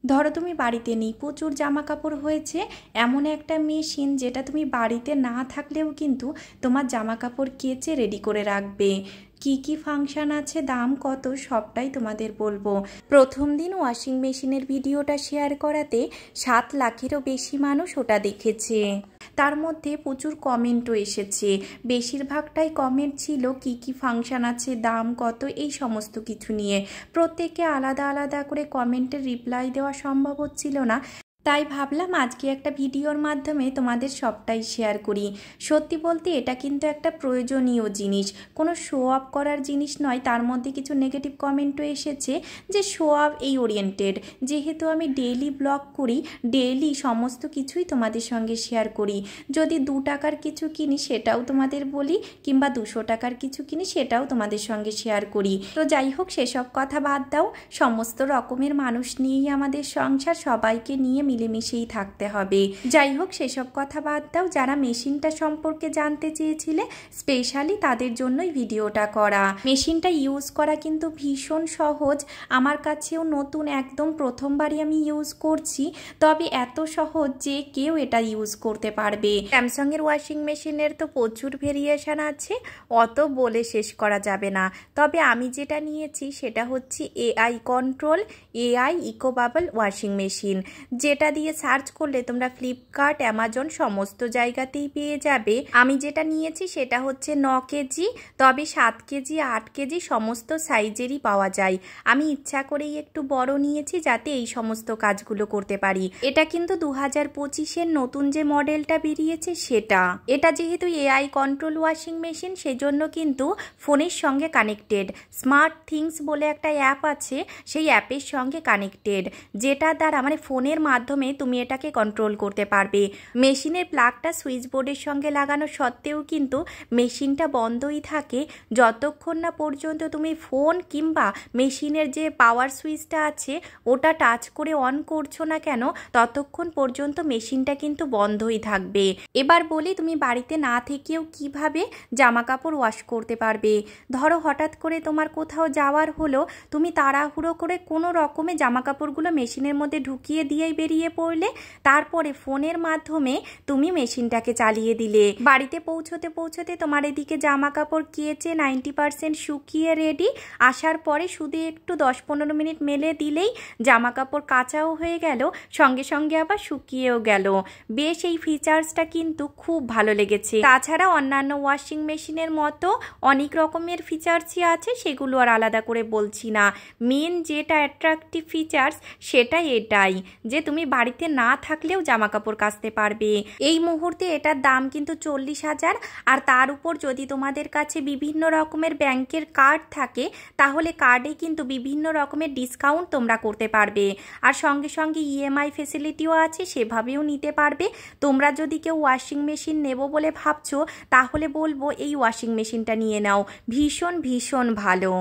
ধরো তুমি বাড়িতে নেই, প্রচুর জামা কাপড় হয়েছে, এমন একটা মেশিন যেটা তুমি বাড়িতে না থাকলেও কিন্তু তোমার জামা কাপড় কেচে রেডি করে রাখবে। কি কি ফাংশন আছে, দাম কত, সবটাই তোমাদের বলবো। প্রথম দিন ওয়াশিং মেশিনের ভিডিওটা শেয়ার করাতে 7 লাখেরও বেশি মানুষ ওটা দেখেছে। তার মধ্যে প্রচুর কমেন্টও এসেছে, বেশিরভাগটাই কমেন্ট ছিল কি কি ফাংশন আছে, দাম কত, এই সমস্ত কিছু নিয়ে। প্রত্যেকে আলাদা আলাদা করে কমেন্টের রিপ্লাই দেওয়া সম্ভব হচ্ছিল না, তাই ভাবলাম আজকে একটা ভিডিওর মাধ্যমে তোমাদের সবটাই শেয়ার করি। সত্যি বলতে এটা কিন্তু একটা প্রয়োজনীয় জিনিস, কোনো শো অফ করার জিনিস নয়। তার মধ্যে কিছু নেগেটিভ কমেন্টও এসেছে যে শো অফ এই ওরিয়েন্টেড। যেহেতু আমি ডেইলি ব্লগ করি, ডেইলি সমস্ত কিছুই তোমাদের সঙ্গে শেয়ার করি। যদি 2 টাকার কিছু কিনি সেটাও তোমাদের বলি, কিংবা 200 টাকার কিছু কিনি সেটাও তোমাদের সঙ্গে শেয়ার করি। তো যাই হোক, সেসব কথা বাদ দাও, সমস্ত রকমের মানুষ নিয়েই আমাদের সংসার, সবাইকে নিয়ে মিলেমিশেই থাকতে হবে। যাই হোক, সেসব কথা বাদ দাও। যারা মেশিনটা সম্পর্কে জানতে চেয়েছিলে স্পেশালি তাদের জন্যই ভিডিওটা করা। মেশিনটা ইউজ করা কিন্তু ভীষণ সহজ, আমার কাছেও নতুন, একদম প্রথমবারই আমি ইউজ করছি। তবে এত সহজ যে কেউ এটা ইউজ করতে পারবে। স্যামসাংয়ের ওয়াশিং মেশিনের তো প্রচুর ভেরিয়েশন আছে, অত বলে শেষ করা যাবে না। তবে আমি যেটা নিয়েছি সেটা হচ্ছে AI control AI EcoBubble washing machine, যেটা দিয়ে সার্চ করলে তোমরা ফ্লিপকার্ট, অ্যামাজন সমস্ত জায়গাতেই পেয়ে যাবে। আমি যেটা নিয়েছি সেটা হচ্ছে 9 কেজি, তবে 7 কেজি 8 কেজি সমস্ত সাইজেরই পাওয়া যায়। আমি ইচ্ছা করেই একটু বড় নিয়েছি যাতে এই সমস্ত কাজগুলো করতে পারি। এটা কিন্তু 2025-এর নতুন যে মডেলটা বেরিয়েছে সেটা। এটা যেহেতু এআই কন্ট্রোল ওয়াশিং মেশিন, সেজন্য কিন্তু ফোনের সঙ্গে কানেক্টেড। স্মার্ট থিংস বলে একটা অ্যাপ আছে, সেই অ্যাপের সঙ্গে কানেক্টেড, যেটা দ্বারা মানে ফোনের মাধ্যমে তুমি এটাকে কন্ট্রোল করতে পারবে। মেশিনের প্লাগটা সুইচ বোর্ডের সঙ্গে লাগানো সত্ত্বেও কিন্তু মেশিনটা বন্ধই থাকে যতক্ষণ না পর্যন্ত তুমি ফোন কিংবা মেশিনের যে পাওয়ার সুইচটা আছে ওটা টাচ করে অন করছো না কেন, ততক্ষণ পর্যন্ত মেশিনটা কিন্তু বন্ধই থাকবে। এবার বলি তুমি বাড়িতে না থেকেও কিভাবে জামা কাপড় ওয়াশ করতে পারবে। ধরো হঠাৎ করে তোমার কোথাও যাওয়ার হলো, তুমি তাড়াহুড়ো করে কোনো রকমে জামা কাপড়গুলো মেশিনের মধ্যে ঢুকিয়ে দিয়েই বেরিয়ে পড়লে, তারপরে ফোনের মাধ্যমে তুমি মেশিনটাকে চালিয়ে দিলে। বাড়িতে পৌঁছতে পৌঁছতে তোমার এদিকে জামা কাপড় কেচে 90% শুকিয়ে রেডি। আসার পরে শুধু একটু 10-15 মিনিট মেলে দিলেই জামা কাপড় কাচাও হয়ে গেল, সঙ্গে সঙ্গে আবার শুকিয়েও গেল। বেশ এই ফিচার্সটা কিন্তু খুব ভালো লেগেছে। তাছাড়া অন্যান্য ওয়াশিং মেশিনের মতো অনেক রকমের ফিচার্সই আছে, সেগুলো আর আলাদা করে বলছি না। মেন যেটা অ্যাট্রাকটিভ ফিচার্স সেটা এটাই যে তুমি বাড়িতে না থাকলেও জামা কাপড় কাচতে পারবে। এই মুহূর্তে এটার দাম কিন্তু 40,000, আর তার উপর যদি তোমাদের কাছে বিভিন্ন রকমের ব্যাংকের কার্ড থাকে তাহলে কার্ডে কিন্তু বিভিন্ন রকমের ডিসকাউন্ট তোমরা করতে পারবে। আর সঙ্গে সঙ্গে ইএমআই ফেসিলিটিও আছে, সেভাবেও নিতে পারবে। তোমরা যদি কেউ ওয়াশিং মেশিন নেব বলে ভাবছো তাহলে বলবো এই ওয়াশিং মেশিনটা নিয়ে নাও, ভীষণ ভীষণ ভালো।